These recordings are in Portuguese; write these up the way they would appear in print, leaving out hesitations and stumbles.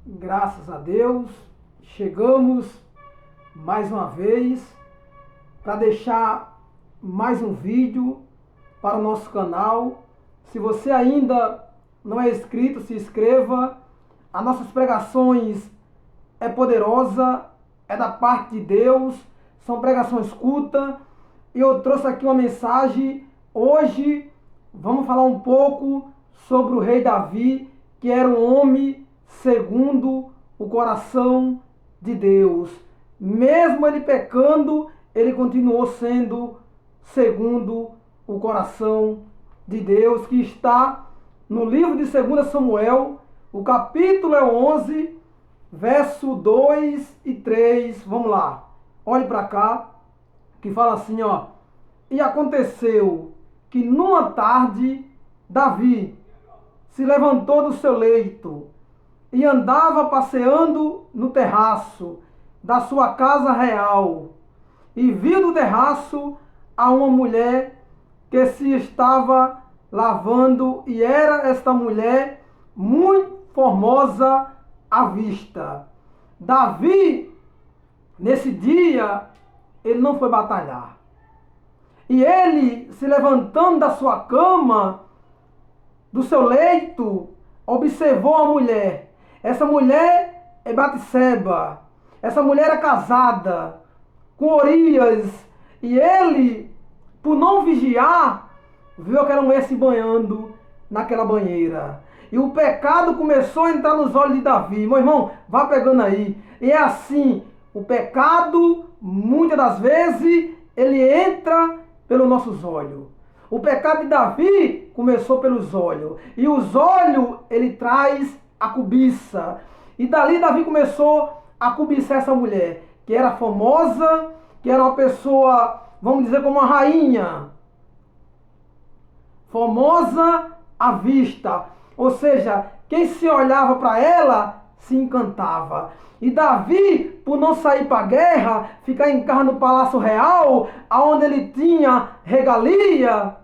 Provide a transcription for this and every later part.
Graças a Deus, chegamos mais uma vez para deixar mais um vídeo para o nosso canal. Se você ainda não é inscrito, se inscreva. As nossas pregações é poderosa, é da parte de Deus, são pregações curtas. E eu trouxe aqui uma mensagem. Hoje vamos falar um pouco sobre o rei Davi, que era um homem segundo o coração de Deus. Mesmo ele pecando, ele continuou sendo segundo o coração de Deus, que está no livro de 2 Samuel, o capítulo é 11, verso 2 e 3. Vamos lá. Olhe para cá, que fala assim, ó. E aconteceu que numa tarde, Davi se levantou do seu leito e andava passeando no terraço da sua casa real, e viu do terraço a uma mulher que se estava lavando, e era esta mulher muito formosa à vista. Davi, nesse dia, ele não foi batalhar. E ele, se levantando da sua cama, do seu leito, observou a mulher. Essa mulher é Batseba. Essa mulher era casada com Urias. E ele, por não vigiar, viu aquela mulher se banhando naquela banheira. E o pecado começou a entrar nos olhos de Davi. Meu irmão, vá pegando aí. E é assim, o pecado, muitas das vezes, ele entra pelos nossos olhos. O pecado de Davi começou pelos olhos. E os olhos, ele traz a cobiça. E dali Davi começou a cobiçar essa mulher, que era famosa, que era uma pessoa, vamos dizer, como uma rainha. Famosa à vista. Ou seja, quem se olhava para ela se encantava. E Davi, por não sair para a guerra, ficar em casa no palácio real, onde ele tinha regalia,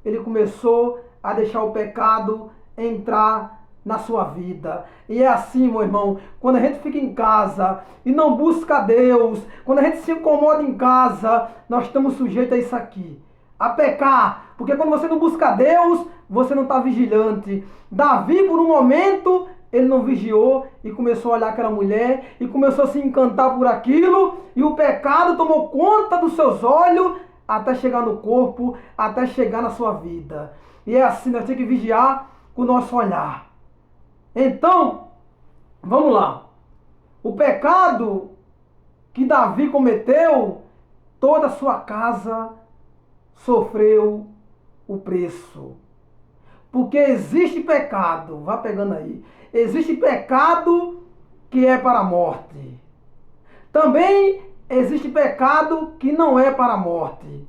ele começou a deixar o pecado entrar na sua vida. E é assim, meu irmão, quando a gente fica em casa e não busca Deus, quando a gente se incomoda em casa, nós estamos sujeitos a isso aqui, a pecar. Porque quando você não busca Deus, você não está vigilante. Davi, por um momento, ele não vigiou e começou a olhar aquela mulher e começou a se encantar por aquilo, e o pecado tomou conta dos seus olhos até chegar no corpo, até chegar na sua vida. E é assim, nós temos que vigiar com o nosso olhar. Então, vamos lá. O pecado que Davi cometeu, toda a sua casa sofreu o preço. Porque existe pecado, vá pegando aí, existe pecado que é para a morte. Também existe pecado que não é para a morte.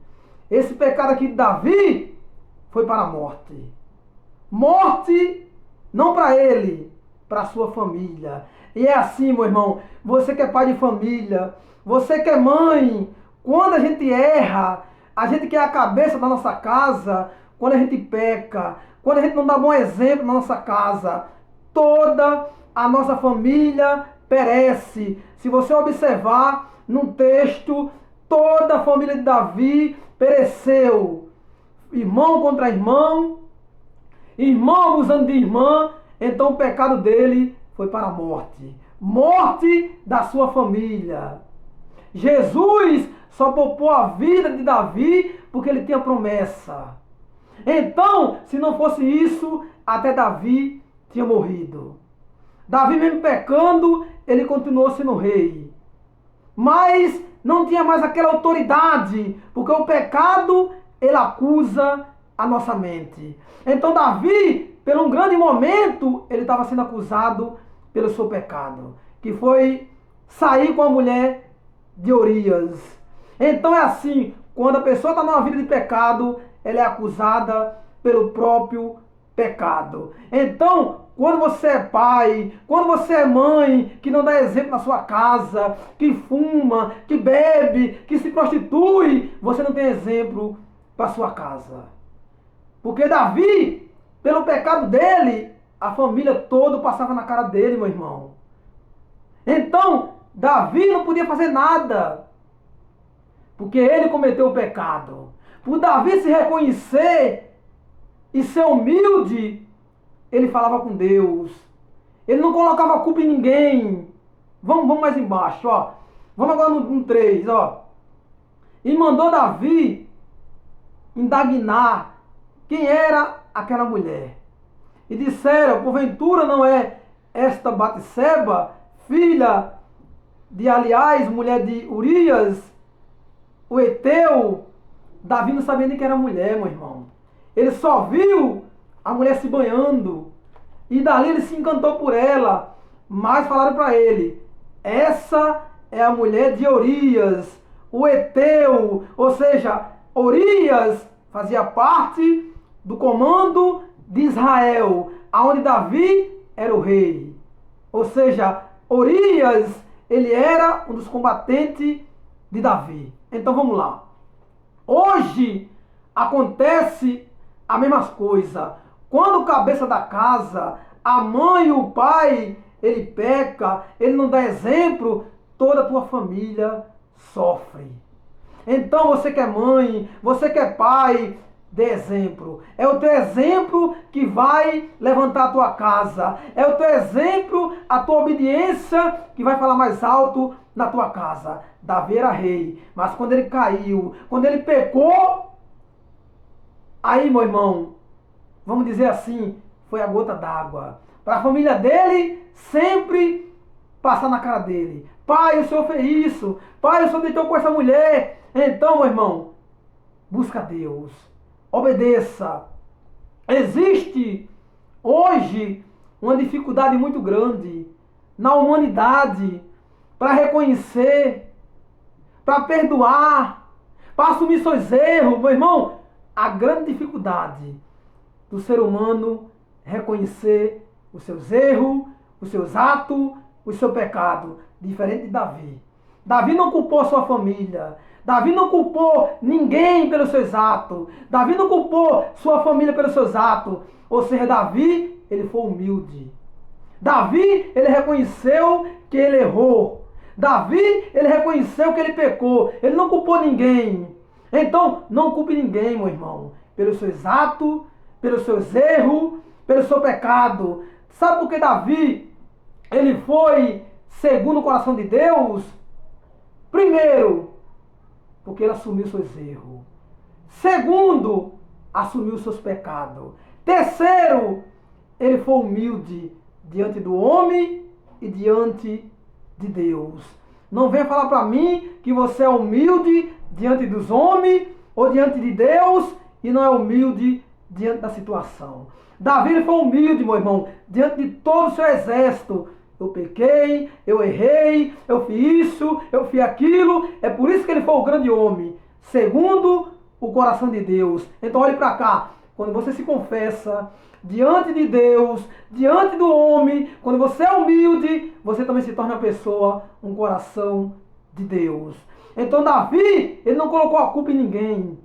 Esse pecado aqui de Davi foi para a morte. Morte não para ele, para a sua família. E é assim, meu irmão, você que é pai de família, você que é mãe, quando a gente erra, a gente que é a cabeça da nossa casa, quando a gente peca, quando a gente não dá bom exemplo na nossa casa, toda a nossa família perece. Se você observar num texto, toda a família de Davi pereceu. Irmão contra irmão, irmão abusando de irmã, então o pecado dele foi para a morte. Morte da sua família. Jesus só poupou a vida de Davi porque ele tinha promessa. Então, se não fosse isso, até Davi tinha morrido. Davi, mesmo pecando, ele continuou sendo rei. Mas não tinha mais aquela autoridade, porque o pecado, ele acusa a nossa mente. Então Davi, por um grande momento, ele estava sendo acusado pelo seu pecado, que foi sair com a mulher de Urias. Então é assim, quando a pessoa está numa vida de pecado, ela é acusada pelo próprio pecado. Então, quando você é pai, quando você é mãe, que não dá exemplo na sua casa, que fuma, que bebe, que se prostitui, você não tem exemplo para sua casa. Porque Davi, pelo pecado dele, a família toda passava na cara dele, meu irmão. Então, Davi não podia fazer nada, porque ele cometeu o pecado. Por Davi se reconhecer e ser humilde, ele falava com Deus. Ele não colocava a culpa em ninguém. Vamos mais embaixo, ó. Vamos agora no 3, ó. E mandou Davi indagnar quem era aquela mulher. E disseram, porventura não é esta Batseba, filha de Aliás, mulher de Urias, o Eteu? Davi não sabia nem que era mulher, meu irmão. Ele só viu a mulher se banhando. E dali ele se encantou por ela. Mas falaram para ele, essa é a mulher de Urias, o Eteu. Ou seja, Urias fazia parte do comando de Israel, aonde Davi era o rei. Ou seja, Urias, ele era um dos combatentes de Davi. Então vamos lá. Hoje acontece a mesma coisa. Quando o cabeça da casa, a mãe e o pai, ele peca, ele não dá exemplo, toda a tua família sofre. Então você que é mãe, você que é pai, dê exemplo. É o teu exemplo que vai levantar a tua casa. É o teu exemplo, a tua obediência que vai falar mais alto na tua casa. Davi era rei, mas quando ele caiu, quando ele pecou, aí, meu irmão, vamos dizer assim, foi a gota d'água. Para a família dele, sempre passar na cara dele. Pai, o senhor fez isso. Pai, o senhor deitou com essa mulher. Então, meu irmão, busca Deus. Obedeça. Existe hoje uma dificuldade muito grande na humanidade para reconhecer, para perdoar, para assumir seus erros. Meu irmão, a grande dificuldade do ser humano é reconhecer os seus erros, os seus atos, o seu pecado. Diferente de Davi. Davi não culpou sua família. Davi não culpou ninguém pelos seus atos. Davi não culpou sua família pelos seus atos. Ou seja, Davi, ele foi humilde. Davi, ele reconheceu que ele errou. Davi, ele reconheceu que ele pecou. Ele não culpou ninguém. Então, não culpe ninguém, meu irmão, pelos seus atos, pelos seus erros, pelo seu pecado. Sabe por que Davi, ele foi segundo o coração de Deus? Primeiro, porque ele assumiu seus erros. Segundo, assumiu seus pecados. Terceiro, ele foi humilde diante do homem e diante de Deus. Não venha falar para mim que você é humilde diante dos homens ou diante de Deus e não é humilde diante da situação. Davi, ele foi humilde, meu irmão, diante de todo o seu exército. Eu pequei, eu errei, eu fiz isso, eu fiz aquilo. É por isso que ele foi o grande homem, segundo o coração de Deus. Então olhe para cá. Quando você se confessa diante de Deus, diante do homem, quando você é humilde, você também se torna uma pessoa, um coração de Deus. Então Davi, ele não colocou a culpa em ninguém.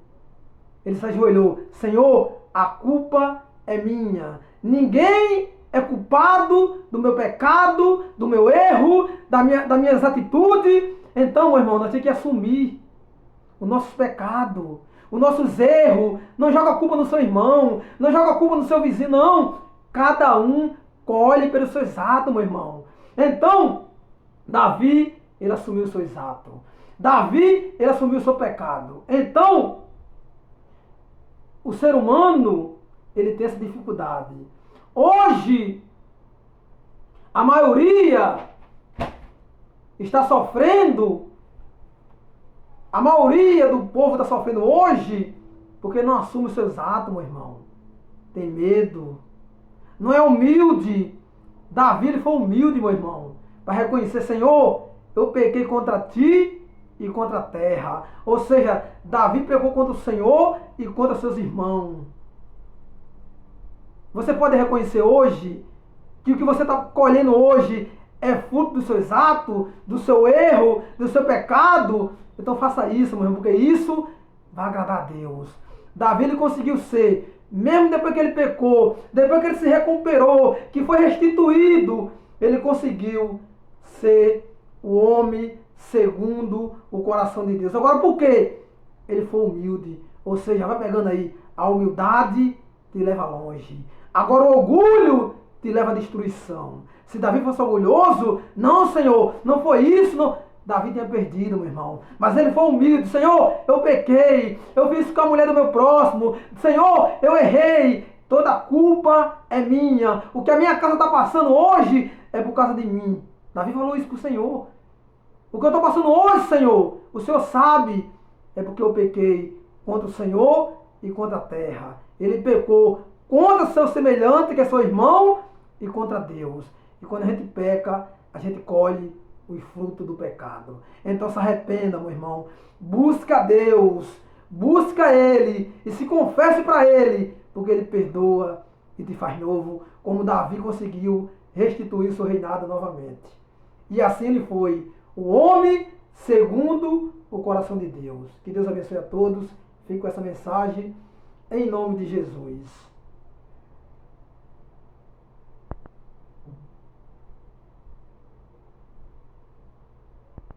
Ele se ajoelhou. Senhor, a culpa é minha. Ninguém é culpado do meu pecado, do meu erro, das minhas atitudes. Então, meu irmão, nós temos que assumir os nossos pecados, os nossos erros. Não joga a culpa no seu irmão, não joga a culpa no seu vizinho, não. Cada um colhe pelos seus atos, meu irmão. Então, Davi, ele assumiu os seus atos. Davi, ele assumiu o seu pecado. Então, o ser humano, ele tem essa dificuldade. Hoje, a maioria está sofrendo, a maioria do povo está sofrendo hoje porque não assume os seus atos, meu irmão. Tem medo. Não é humilde. Davi, ele foi humilde, meu irmão, para reconhecer, Senhor, eu pequei contra ti e contra a terra. Ou seja, Davi pecou contra o Senhor e contra seus irmãos. Você pode reconhecer hoje que o que você está colhendo hoje é fruto dos seus atos, do seu erro, do seu pecado. Então faça isso, meu irmão, porque isso vai agradar a Deus. Davi, ele conseguiu ser mesmo depois que ele pecou, depois que ele se recuperou, que foi restituído, ele conseguiu ser o homem segundo o coração de Deus. Agora, por quê? Ele foi humilde. Ou seja, vai pegando aí, a humildade te leva longe. Agora, o orgulho te leva à destruição. Se Davi fosse orgulhoso, não, Senhor, não foi isso, não. Davi tinha perdido, meu irmão. Mas ele foi humilde. Senhor, eu pequei. Eu fiz isso com a mulher do meu próximo. Senhor, eu errei. Toda a culpa é minha. O que a minha casa está passando hoje é por causa de mim. Davi falou isso para o Senhor. O que eu estou passando hoje, Senhor, o Senhor sabe. É porque eu pequei contra o Senhor e contra a terra. Ele pecou contra seu semelhante, que é seu irmão, e contra Deus. E quando a gente peca, a gente colhe o fruto do pecado. Então se arrependa, meu irmão. Busca Deus. Busca Ele. E se confesse para Ele. Porque Ele perdoa e te faz novo. Como Davi conseguiu restituir seu reinado novamente. E assim ele foi. O homem segundo o coração de Deus. Que Deus abençoe a todos. Fique com essa mensagem. Em nome de Jesus.